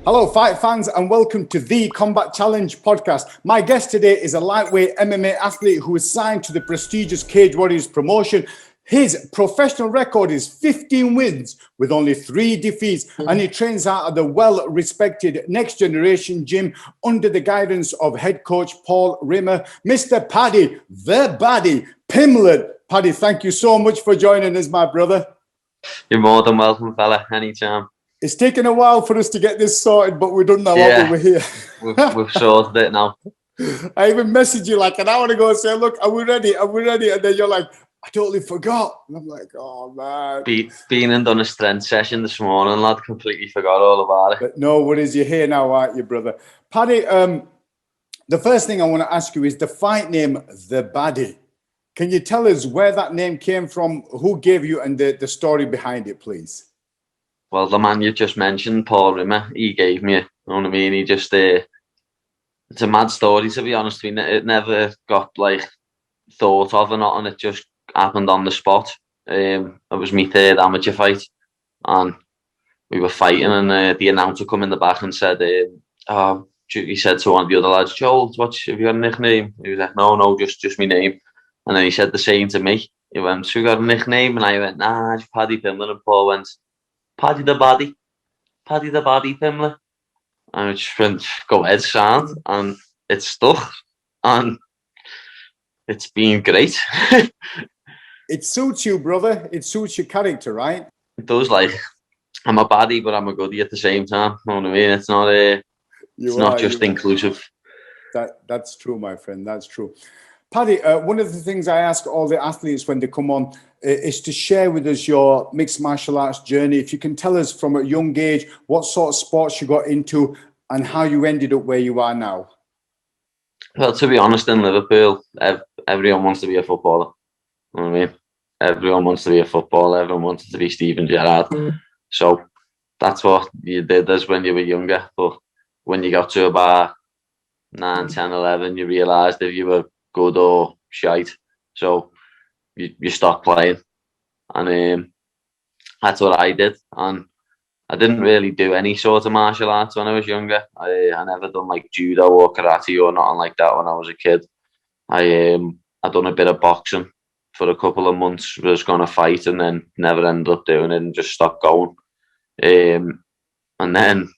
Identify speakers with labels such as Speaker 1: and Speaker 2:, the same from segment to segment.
Speaker 1: Hello, fight fans, and welcome to the Combat Challenge podcast. My guest today is a lightweight MMA athlete who is signed to the prestigious Cagewarriors promotion. His professional record is 15 wins with only 3 defeats, and he trains out of the well-respected Next Generation gym under the guidance of head coach Paul Rimmer, Mr. Paddy, the Baddy Pimblett. Paddy, thank you so much for joining us, my brother.
Speaker 2: You're more than welcome, fella. Anytime.
Speaker 1: It's taken a while for us to get this sorted, but we've done that. Yeah, we're here.
Speaker 2: we've sorted it now.
Speaker 1: I even messaged you like an hour ago and said, look, are we ready? Are we ready? And then you're like, I totally forgot. And I'm like, oh, man.
Speaker 2: Been and done a strength session this morning, lad. Completely forgot all about it.
Speaker 1: But no worries. You're here now, aren't you, brother? Paddy, the first thing I want to ask you is the fight name, The Baddy. Can you tell us where that name came from, who gave you, and the story behind it, please?
Speaker 2: Well, the man you just mentioned, Paul Rimmer, he gave me it. You know what I mean? He just, it's a mad story, to be honest. It never got, thought of or not, and it just happened on the spot. It was my 3rd amateur fight, and we were fighting, and the announcer come in the back and said, he said to one of the other lads, Joel, have you got a nickname? He was like, no, just my name. And then he said the same to me. He went, so you got a nickname? And I went, nah, it's Paddy Pimblett. And Paul went, Paddy the Baddy Pimblett. And I just went, go ahead, sound. And it stuck. And it's been great.
Speaker 1: It suits you, brother. It suits your character, right?
Speaker 2: It does. I'm a baddie, but I'm a goodie at the same time. You know what I mean? It's not not just inclusive.
Speaker 1: That's true, my friend. That's true. Paddy, one of the things I ask all the athletes when they come on is to share with us your mixed martial arts journey. If you can tell us from a young age what sort of sports you got into and how you ended up where you are now.
Speaker 2: Well, to be honest, in Liverpool, everyone wants to be a footballer. You know what I mean? Everyone wants to be a footballer. Everyone wanted to be Steven Gerrard. So that's what you did as when you were younger. But when you got to about 9, 10, 11, you realised if you were good or shite. So you stopped playing. And that's what I did. And I didn't really do any sort of martial arts when I was younger. I never done judo or karate or nothing like that when I was a kid. I done a bit of boxing for a couple of months. Was going to fight and then never ended up doing it and just stopped going. And then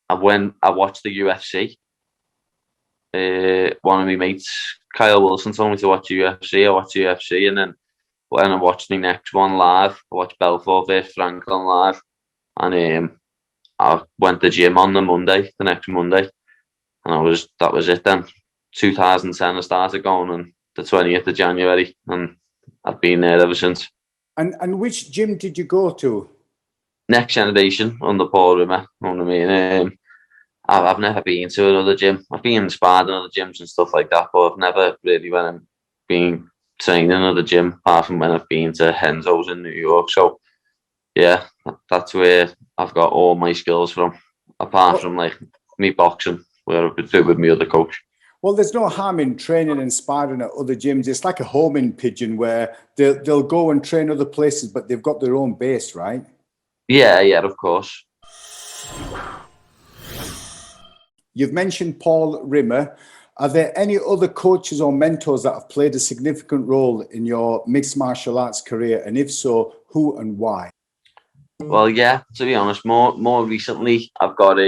Speaker 2: I watched the UFC. One of my mates, Kyle Wilson, told me to watch UFC. I watched UFC, and then when I watched the next one live, I watched Belfort vs Franklin live, and I went to the gym on the next Monday, and that was it then. 2010 I started going on the 20th of January, and I've been there ever since.
Speaker 1: And which gym did you go to? Next
Speaker 2: Generation under Paul Rimmer. You know what I mean? I've never been to another gym. I've been inspired in other gyms and stuff like that, but I've never really been trained in another gym apart from when I've been to Henzo's in New York. So yeah, that's where I've got all my skills from, apart from me boxing, where I've been through with my other coach.
Speaker 1: Well, there's no harm in training and sparring at other gyms. It's like a homing pigeon where they'll go and train other places, but they've got their own base, right?
Speaker 2: Yeah, of course.
Speaker 1: You've mentioned Paul Rimmer. Are there any other coaches or mentors that have played a significant role in your mixed martial arts career? And if so, who and why?
Speaker 2: Well, yeah, to be honest, more recently, I've got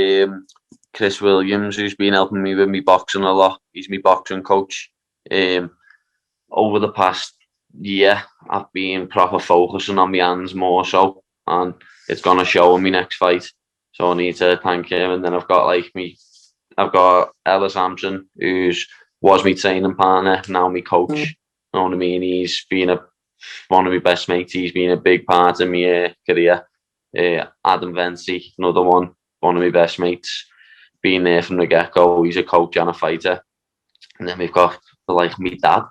Speaker 2: Chris Williams, who's been helping me with me boxing a lot. He's my boxing coach. Over the past year, I've been proper focusing on my hands more so, and it's going to show in my next fight. So I need to thank him. And then I've got Ellis Hampson, who's was my training partner, now my coach. You know what I mean? He's been one of my best mates. He's been a big part of my career. Adam Vency, another one of my best mates, been there from the get-go. He's a coach and a fighter. And then we've got my dad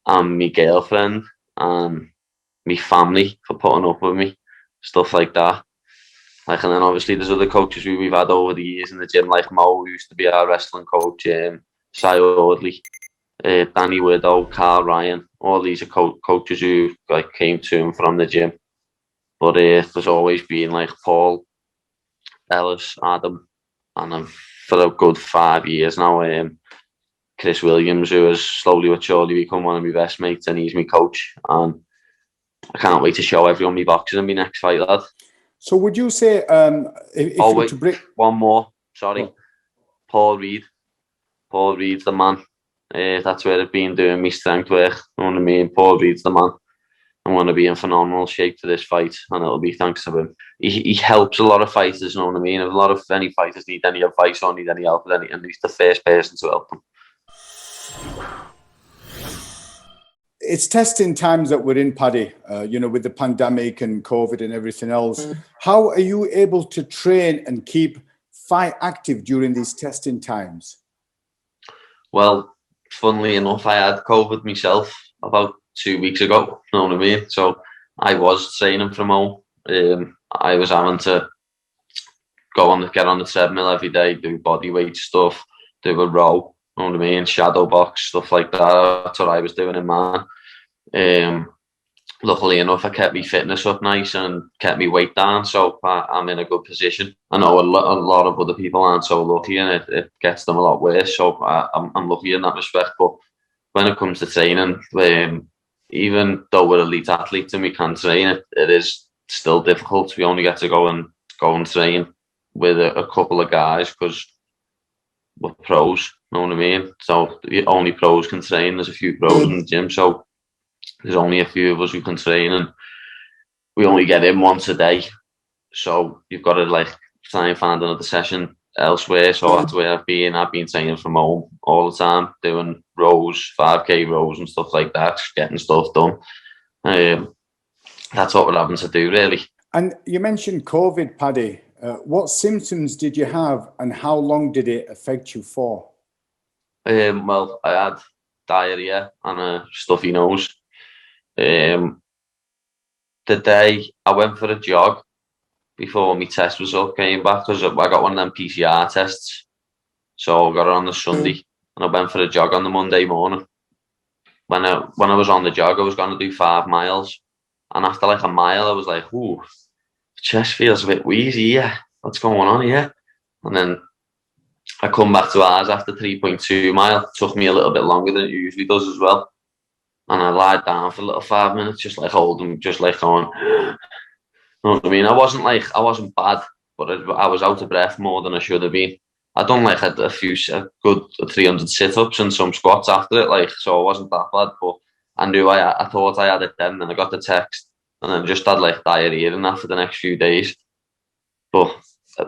Speaker 2: and my girlfriend and my family for putting up with me, stuff like that. And then obviously there's other coaches who we've had over the years in the gym, like Mo, who used to be our wrestling coach, Si Audley, Danny Widow, Carl Ryan. All these are coaches who came to him from the gym. But there's always been Paul, Ellis, Adam, and for a good 5 years now, Chris Williams, who has slowly but surely become one of my best mates, and he's my coach. And I can't wait to show everyone my boxing in my next fight, lad.
Speaker 1: So would you say, if you were to break...
Speaker 2: one more, sorry. Oh. Paul Reed. Paul Reed's the man. That's where I've been doing my strength work. You know what I mean? Paul Reed's the man. I'm going to be in phenomenal shape for this fight, and it'll be thanks to him. He helps a lot of fighters, you know what I mean? If any fighters need any advice or need any help with anything, he's the first person to help them.
Speaker 1: It's testing times that we're in, Paddy, with the pandemic and COVID and everything else. How are you able to train and keep fight active during these testing times? Well,
Speaker 2: funnily enough, I had COVID myself about 2 weeks ago, you know what I mean? So I was training from home. I was having to get on the treadmill every day, do body weight stuff, do a row, you know what I mean? Shadow box, stuff like that. That's what I was doing in mine. Luckily enough, I kept my fitness up nice and kept my weight down, so I'm in a good position. I know a lot of other people aren't so lucky, and it gets them a lot worse, so I'm lucky in that respect. But when it comes to training, even though we're elite athletes and we can train, it is still difficult. We only get to go and train with a couple of guys because we're pros, you know what I mean? So only pros can train. There's a few pros in the gym, so there's only a few of us who can train, and we only get in once a day. So you've got to try and find another session elsewhere. So that's where I've been training from home all the time, doing rows, 5k rows and stuff like that, getting stuff done. That's what we're having to do, really.
Speaker 1: And you mentioned COVID, Paddy. What symptoms did you have, and how long did it affect you for?
Speaker 2: Well, I had diarrhea and a stuffy nose. The day I went for a jog before my test result came back, because I got one of them PCR tests, so I got it on the Sunday, and I went for a jog on the Monday morning. When I was on the jog, I was going to do 5 miles, and after a mile, I was like, "Ooh, the chest feels a bit wheezy. Yeah, what's going on here?" And then I come back to ours after 3.2 mile. It took me a little bit longer than it usually does as well. And I lied down for a little 5 minutes, just holding, just going, you know what I mean? I wasn't bad, but I was out of breath more than I should have been. I done a good 300 sit-ups and some squats after it, so I wasn't that bad, but I thought I had it then, and I got the text, and then just had diarrhea and that for the next few days. But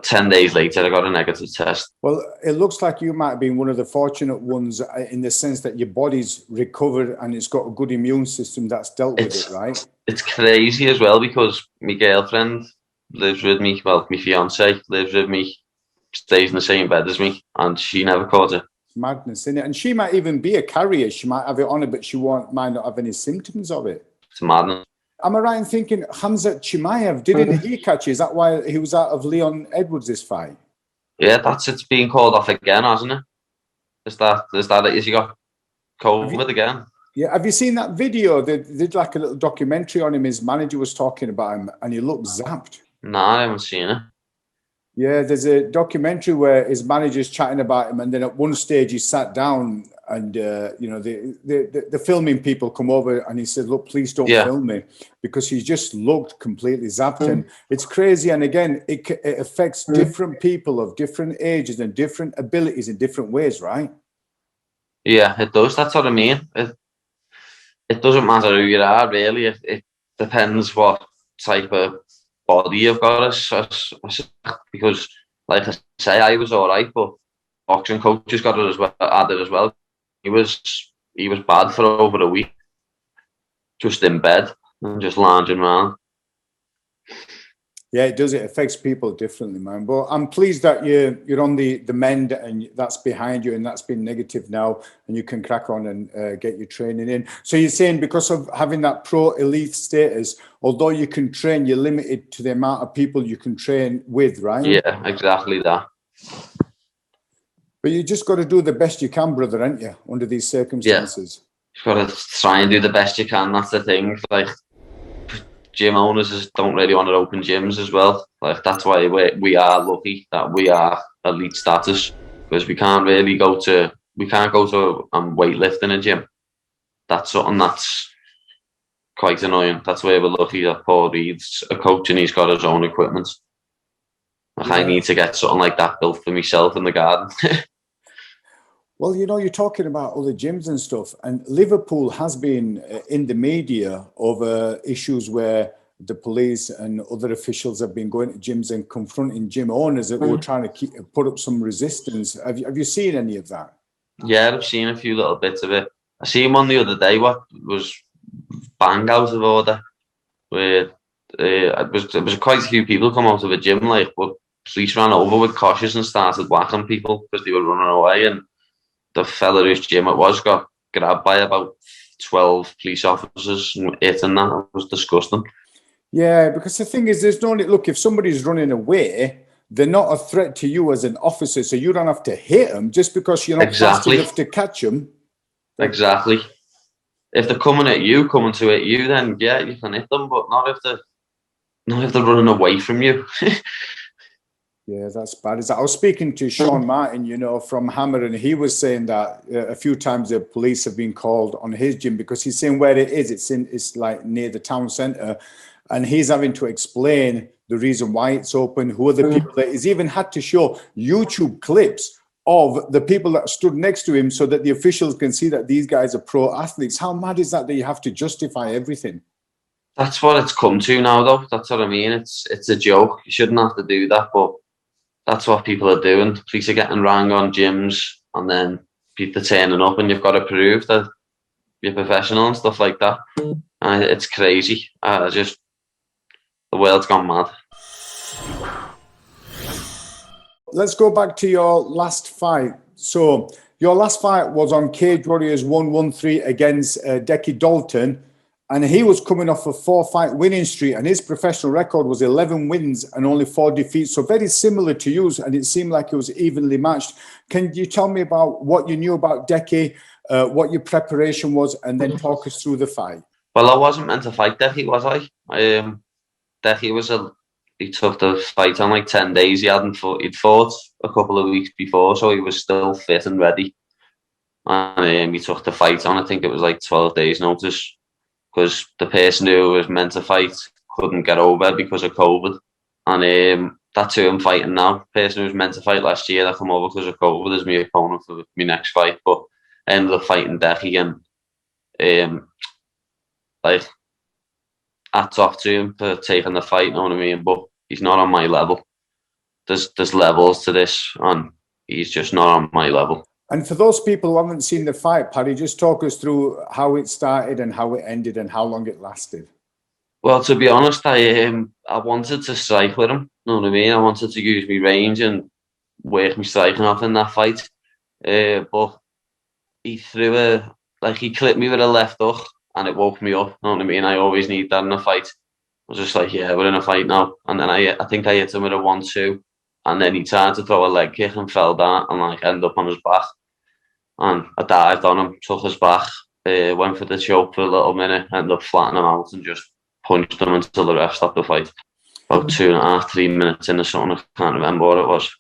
Speaker 2: 10 days later, I got a negative test.
Speaker 1: Well, it looks like you might have been one of the fortunate ones in the sense that your body's recovered and it's got a good immune system that's dealt with it, right?
Speaker 2: It's crazy as well, because my girlfriend lives with me, well, my fiance lives with me, stays in the same bed as me, and she never caught it.
Speaker 1: It's madness, isn't it? And she might even be a carrier. She might have it on her, but she might not have any symptoms of it.
Speaker 2: It's madness.
Speaker 1: Am I right in thinking Khamzat Chimaev, didn't he catch you? Is that why he was out of Leon Edwards' this fight?
Speaker 2: Yeah, it's being called off again, hasn't it? Is that it? Has he got COVID again?
Speaker 1: Yeah, have you seen that video? They did a little documentary on him. His manager was talking about him, and he looked zapped.
Speaker 2: No, I haven't seen it.
Speaker 1: Yeah, there's a documentary where his manager's chatting about him, and then at one stage he sat down, and the filming people come over, and he said, "Look, please don't film me," because he just looked completely zapped. And it's crazy. And again, it affects different people of different ages and different abilities in different ways, right?
Speaker 2: Yeah, it does. That's what I mean. It doesn't matter who you are, really. It depends what type of body you've got, because, like I say, I was all right, but boxing coaches got it as well. Added as well. He was bad for over a week, just in bed and just lounging around.
Speaker 1: Yeah, it does. It affects people differently, man. But I'm pleased that you're on the mend, and that's behind you, and that's been negative now, and you can crack on and get your training in. So you're saying because of having that pro elite status, although you can train, you're limited to the amount of people you can train with, right?
Speaker 2: Yeah, exactly that.
Speaker 1: But you just got to do the best you can, brother, aren't you, under these circumstances?
Speaker 2: Yeah. You've got to try and do the best you can. That's the thing. gym owners don't really want to open gyms as well. Like that's why we are lucky that we are elite status, because we can't go to weightlift in a gym. That's something that's quite annoying. That's why we're lucky that Paul Reed's a coach and he's got his own equipment. Like, I need to get something like that built for myself in the garden.
Speaker 1: Well, you know, you're talking about other gyms and stuff, and Liverpool has been in the media over issues where the police and other officials have been going to gyms and confronting gym owners that were trying to put up some resistance. Have you seen any of that?
Speaker 2: Yeah, I've seen a few little bits of it. I seen one the other day, what was bang out of order, where it was quite a few people come out of a gym, like, but police ran over with cautions and started whacking people because they were running away, and the fella whose gym it was got grabbed by about 12 police officers and it, and that was disgusting.
Speaker 1: Yeah, because the thing is, there's no look, if somebody's running away, they're not a threat to you as an officer, so you don't have to hit them just because you're not fast enough to catch them.
Speaker 2: Exactly. If they're coming to hit you, then yeah, you can hit them, but not if they're running away from you.
Speaker 1: Yeah, that's bad. I was speaking to Sean Martin, you know, from Hammer, and he was saying that a few times the police have been called on his gym because he's saying where it is. It's like near the town centre, and he's having to explain the reason why it's open, who are the people that he's even had to show YouTube clips of the people that stood next to him so that the officials can see that these guys are pro athletes. How mad is that you have to justify everything?
Speaker 2: That's what it's come to now, though. That's what I mean. It's a joke. You shouldn't have to do that, but that's what people are doing. Police are getting rang on gyms, and then people are turning up, and you've got to prove that you're professional and stuff like that. And it's crazy. The world's gone mad.
Speaker 1: Let's go back to your last fight. So your last fight was on Cagewarriors 113 against Decky Dalton, and he was coming off a 4-fight winning streak, and his professional record was 11 wins and only 4 defeats. So very similar to yours, and it seemed like it was evenly matched. Can you tell me about what you knew about Decky, what your preparation was, and then talk us through the fight?
Speaker 2: Well, I wasn't meant to fight Decky, was I? Decky he took the fight on like 10 days. He'd fought a couple of weeks before, so he was still fit and ready. And he took the fight on, I think it was like 12 days notice, because the person who was meant to fight couldn't get over because of COVID. And that's who I'm fighting now. The person who was meant to fight last year that come over because of COVID is my opponent for my next fight. But I ended up fighting Decky, and like, hats off to him for taking the fight, you know what I mean? But he's not on my level. There's levels to this, and he's just not on my level.
Speaker 1: And for those people who haven't seen the fight, Paddy, just talk us through how it started and how it ended and how long it lasted.
Speaker 2: Well, to be honest, I wanted to strike with him, you know what I mean? I wanted to use my range and work my striking off in that fight. But he he clipped me with a left hook, and it woke me up, you know what I mean? I always need that in a fight. I was just like, yeah, we're in a fight now. And then I think I hit him with a 1-2. And then he tried to throw a leg kick and fell down and like ended up on his back. And I dived on him, took his back, went for the choke for a little minute, ended up flattening him out and just punched him until the ref stopped the fight. About 2.5, 3 minutes in or something. I can't remember what it was.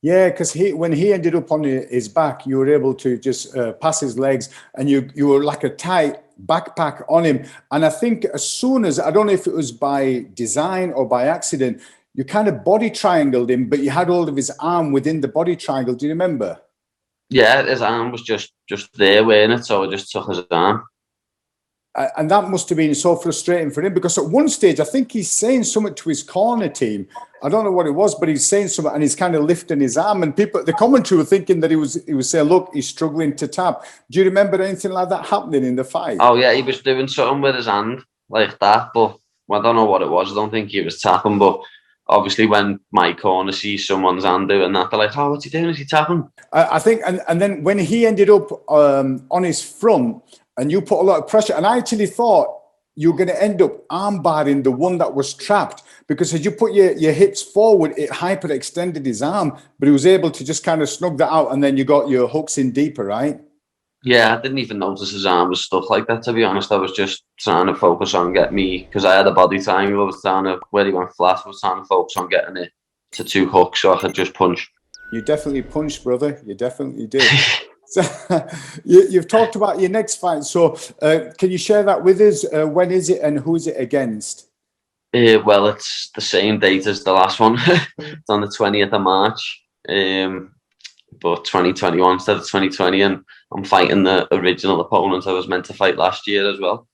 Speaker 1: Yeah, because when he ended up on his back, you were able to just pass his legs, and you were like a tight backpack on him. And I think as soon as, I don't know if it was by design or by accident, you kind of body triangled him, but you had hold of his arm within the body triangle. Do you remember?
Speaker 2: Yeah, his arm was just there, wearing it, so I just took his arm.
Speaker 1: And that must have been so frustrating for him, because at one stage, I think he's saying something to his corner team. I don't know what it was, but he's saying something, and he's kind of lifting his arm, and people, the commentary were thinking that he was saying, look, he's struggling to tap. Do you remember anything like that happening in the fight?
Speaker 2: Oh yeah, he was doing something with his hand like that, but I don't know what it was. I don't think he was tapping, but obviously when my corner sees someone's hand doing that, they're like, oh, what's he doing? Is he tapping?
Speaker 1: I think, and then when he ended up on his front, and you put a lot of pressure, and I actually thought you were going to end up armbarring the one that was trapped, because as you put your hips forward, it hyperextended his arm, but he was able to just kind of snug that out, and then you got your hooks in deeper, right?
Speaker 2: Yeah, I didn't even notice his arm was stuff like that, to be honest. I was just trying to focus on getting me, because I had a body triangle. I was trying to, where he went flat, I was trying to focus on getting it to 2 hooks so I could just punch.
Speaker 1: You definitely punched, brother. You definitely did. So, you've talked about your next fight. So can you share that with us? When is it and who is it against?
Speaker 2: Well, it's the same date as the last one. It's on the 20th of March. But 2021 instead of 2020, and I'm fighting the original opponent I was meant to fight last year as well.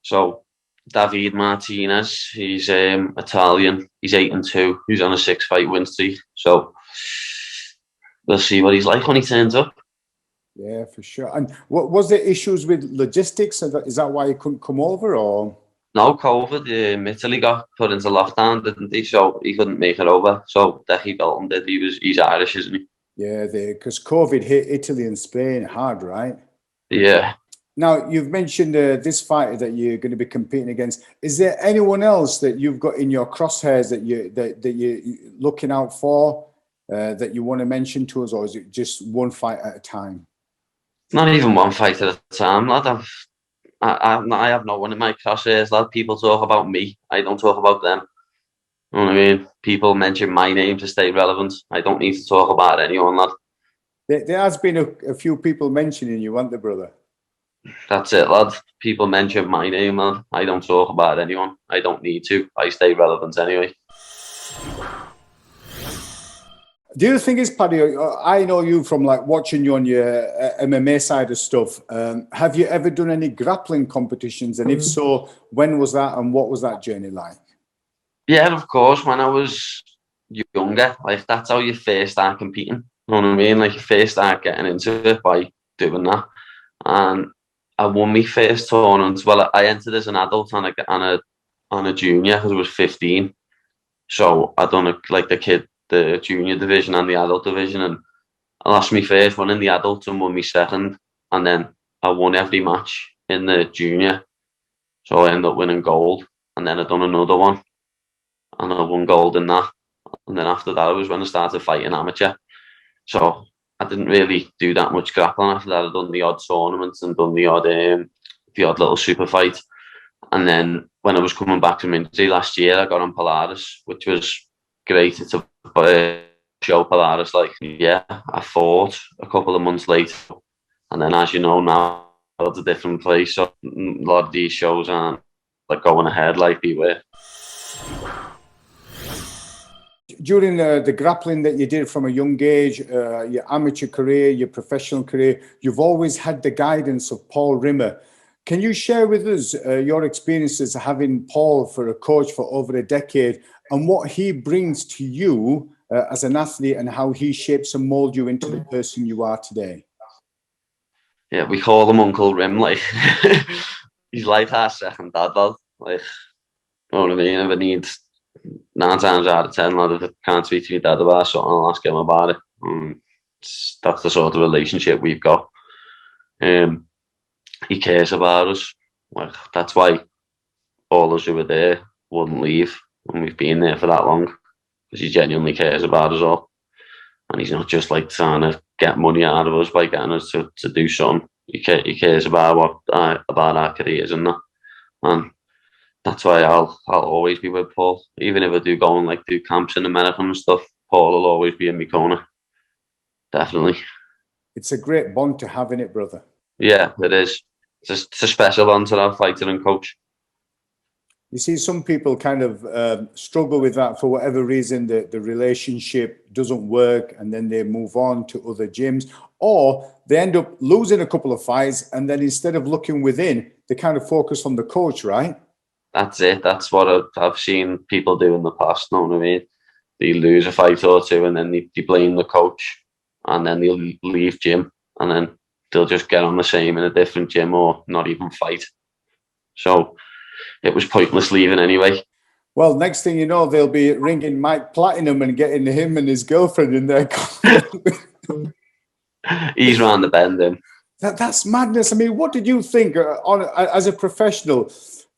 Speaker 2: So David Martinez, he's Italian, he's 8-2, he's on a 6-fight win streak. So we'll see what he's like when he turns up.
Speaker 1: Yeah, for sure. And what was there issues with logistics? Is that why he couldn't come over, or?
Speaker 2: No, COVID. Italy got put into lockdown, didn't he? So he couldn't make it over. So Decky Dalton did. He's Irish, isn't he?
Speaker 1: Yeah, because COVID hit Italy and Spain hard, right?
Speaker 2: Yeah.
Speaker 1: Now, you've mentioned this fighter that you're going to be competing against. Is there anyone else that you've got in your crosshairs that you're looking out for, that you want to mention to us, or is it just one fight at a time?
Speaker 2: Not even one fight at a time, lad. I have no one in my crosshairs, lad. People talk about me. I don't talk about them. You know what I mean? People mention my name to stay relevant. I don't need to talk about anyone, lad.
Speaker 1: There has been a few people mentioning you, aren't there, brother?
Speaker 2: That's it, lad. People mention my name, lad. I don't talk about anyone. I don't need to. I stay relevant anyway.
Speaker 1: The other thing is, Paddy, I know you from like watching you on your MMA side of stuff. Have you ever done any grappling competitions? And if so, when was that and what was that journey like?
Speaker 2: Yeah, of course. When I was younger, like that's how you first start competing. You know what I mean? Like you first start getting into it by doing that. And I won my first tournament. Well, I entered as an adult and a junior because I was 15. So I done the junior division and the adult division, and I lost my first one in the adult and won my second, and then I won every match in the junior. So I ended up winning gold, and then I done another one, and I won gold in that. And then after that, was when I started fighting amateur. So I didn't really do that much grappling after that. I done the odd tournaments and done the odd little super fight. And then when I was coming back from injury last year, I got on Polaris, which was great. It's a show Polaris. Like, yeah, I fought a couple of months later. And then, as you know, now it's a different place. So a lot of these shows aren't like going ahead like they were.
Speaker 1: During the grappling that you did from a young age, your amateur career, your professional career, you've always had the guidance of Paul Rimmer. Can you share with us your experiences having Paul for a coach for over a decade and what he brings to you as an athlete and how he shapes and molds you into the person you are today?
Speaker 2: Yeah, we call him Uncle Rim. Like, he's like our second dad, lad. Like, you know what I mean? If I need 9 times out of 10, lad, if I can't speak to my dad about something, I'll ask him about it. That's the sort of relationship we've got. He cares about us. Like, that's why all of us who were there wouldn't leave when we've been there for that long, because he genuinely cares about us all. And he's not just like trying to get money out of us by getting us to do something. He cares about our careers and that. And that's why I'll always be with Paul. Even if I do go and do camps in America and stuff, Paul will always be in my corner. Definitely.
Speaker 1: It's a great bond to have in it, brother.
Speaker 2: Yeah, it is. It's a special bond to have, fighter and coach.
Speaker 1: You see, some people kind of struggle with that for whatever reason. The relationship doesn't work and then they move on to other gyms, or they end up losing a couple of fights and then instead of looking within, they kind of focus on the coach, right?
Speaker 2: That's it. That's what I've seen people do in the past. Know what I mean? They lose a fight or two and then they blame the coach, and then they'll leave gym and then they'll just get on the same in a different gym or not even fight. So it was pointless leaving anyway.
Speaker 1: Well, next thing you know, they'll be ringing Mike Platinum and getting him and his girlfriend in there.
Speaker 2: He's round the bend, him.
Speaker 1: That's madness. I mean, what did you think as a professional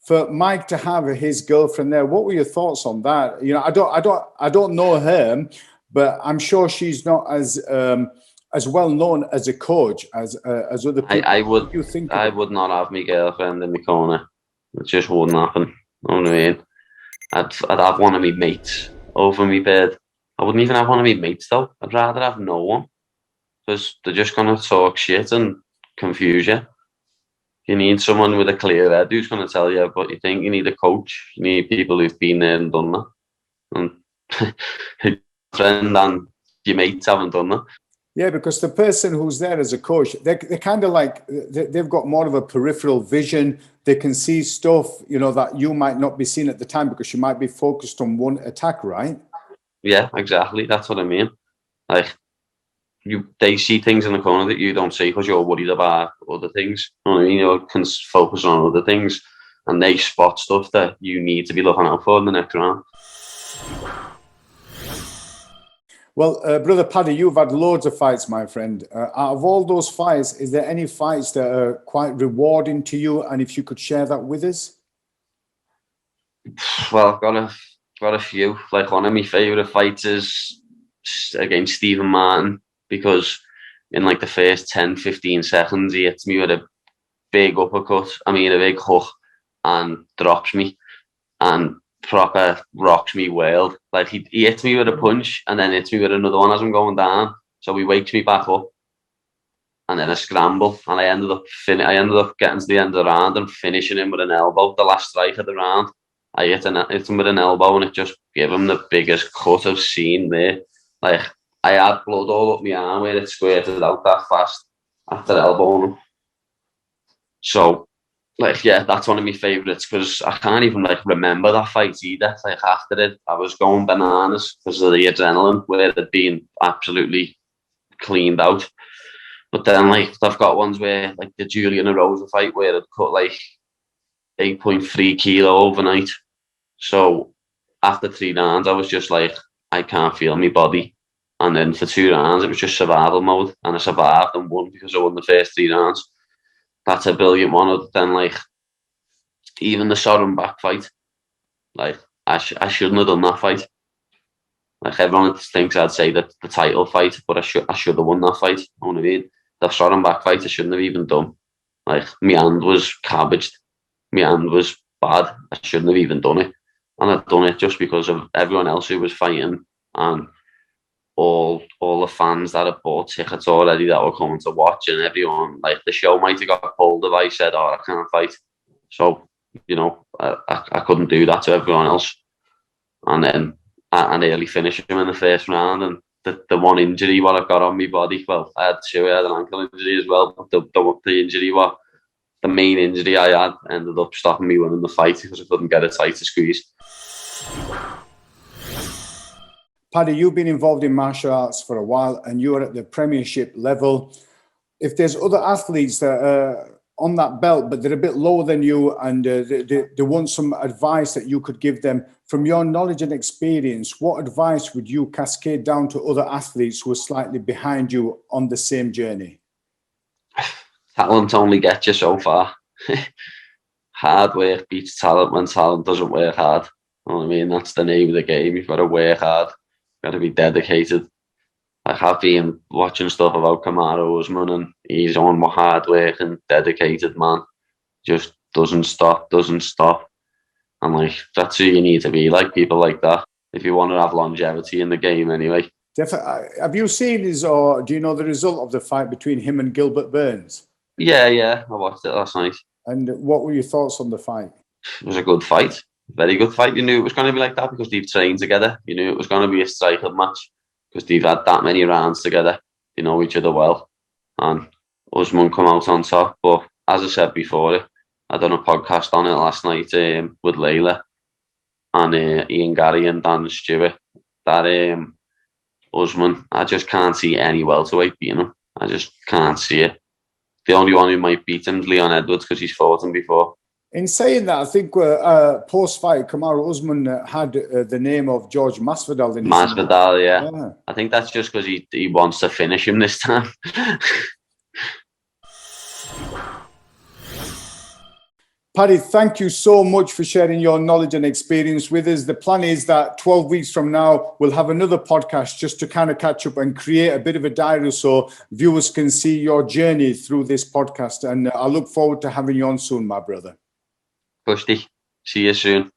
Speaker 1: for Mike to have his girlfriend there? What were your thoughts on that? You know, I don't know her, but I'm sure she's not as as well known as a coach as other people.
Speaker 2: I would.
Speaker 1: You think
Speaker 2: I would not have my girlfriend in my corner. It just wouldn't happen. You know what I mean? I'd have one of my mates over my bed. I wouldn't even have one of my mates though. I'd rather have no one, because they're just gonna talk shit and confuse you. You need someone with a clear head who's gonna tell you what you think. You need a coach. You need people who've been there and done that. And your friend and your mates haven't done that.
Speaker 1: Yeah, because the person who's there as a coach, they're kind of like, they've got more of a peripheral vision. They can see stuff, you know, that you might not be seeing at the time because you might be focused on one attack, right?
Speaker 2: Yeah, exactly. That's what I mean. Like, they see things in the corner that you don't see because you're worried about other things. You know what I mean? You can focus on other things, and they spot stuff that you need to be looking out for in the next round.
Speaker 1: Well, Brother Paddy, you've had loads of fights, my friend. Out of all those fights, is there any fights that are quite rewarding to you? And if you could share that with us?
Speaker 2: Well, I've got a few. Like, one of my favourite fights is against Stephen Martin, because in like the first 10-15 seconds, he hits me with a big uppercut, a big hook, and drops me and proper rocks me wild. Like, he hits me with a punch and then hits me with another one as I'm going down. So he wakes me back up, and then a scramble, and I ended up getting to the end of the round and finishing him with an elbow. The last strike of the round, I hit him with an elbow, and it just gave him the biggest cut I've seen there. Like, I had blood all up my arm where it squirted out that fast after elbowing him. So, like, yeah, that's one of my favourites, because I can't even like remember that fight either. Like, after it, I was going bananas because of the adrenaline where it had been absolutely cleaned out. But then, like, I've got ones where, like the Julian Erosa fight, where it cut like 8.3 kilo overnight. So after 3 rounds, I was just like, I can't feel my body. And then for 2 rounds, it was just survival mode, and I survived and won because I won the first 3 rounds. That's a brilliant one. Other than, like, even the Soren back fight, like, I shouldn't have done that fight. Like, everyone thinks I'd say that the title fight, but I should have won that fight. You know what I mean? The Soren back fight, I shouldn't have even done. Like, my hand was cabbaged. My hand was bad. I shouldn't have even done it. And I'd done it just because of everyone else who was fighting, and all the fans that had bought tickets already that were coming to watch, and everyone, like, the show might have got pulled if I said, oh, I can't fight. So, you know, I couldn't do that to everyone else. And then I nearly finished him in the first round, and the one injury what I got on my body, well, I had 2, I had an ankle injury as well, but the injury, the main injury I had, ended up stopping me winning the fight because I couldn't get a tighter squeeze.
Speaker 1: Paddy, you've been involved in martial arts for a while, and you're at the Premiership level. If there's other athletes that are on that belt, but they're a bit lower than you, and they want some advice that you could give them, from your knowledge and experience, what advice would you cascade down to other athletes who are slightly behind you on the same journey?
Speaker 2: Talent only gets you so far. Hard work beats talent when talent doesn't work hard. You know what I mean? That's the name of the game. You've got to work hard. Got to be dedicated. I have been watching stuff about Kamaru Usman, and he's on hard work and dedicated man. Just doesn't stop. And, like, that's who you need to be, like people like that, if you want to have longevity in the game anyway.
Speaker 1: Definitely. Have you seen his, or do you know the result of the fight between him and Gilbert Burns?
Speaker 2: Yeah, I watched it last night.
Speaker 1: And what were your thoughts on the fight?
Speaker 2: It was a good fight. Very good fight. You knew it was going to be like that because they've trained together. You knew it was going to be a striker match because they've had that many rounds together. They know each other well. And Usman come out on top. But as I said before, I done a podcast on it last night with Layla and Ian Gary and Dan Stewart. That Usman, I just can't see any welterweight beating him. I just can't see it. The only one who might beat him is Leon Edwards because he's fought him before.
Speaker 1: In saying that, I think post-fight, Kamaru Usman had the name of George Masvidal in his
Speaker 2: Masvidal, yeah. I think that's just because he wants to finish him this time.
Speaker 1: Paddy, thank you so much for sharing your knowledge and experience with us. The plan is that 12 weeks from now, we'll have another podcast just to kind of catch up and create a bit of a diary so viewers can see your journey through this podcast. And I look forward to having you on soon, my brother.
Speaker 2: Pusty. See you soon.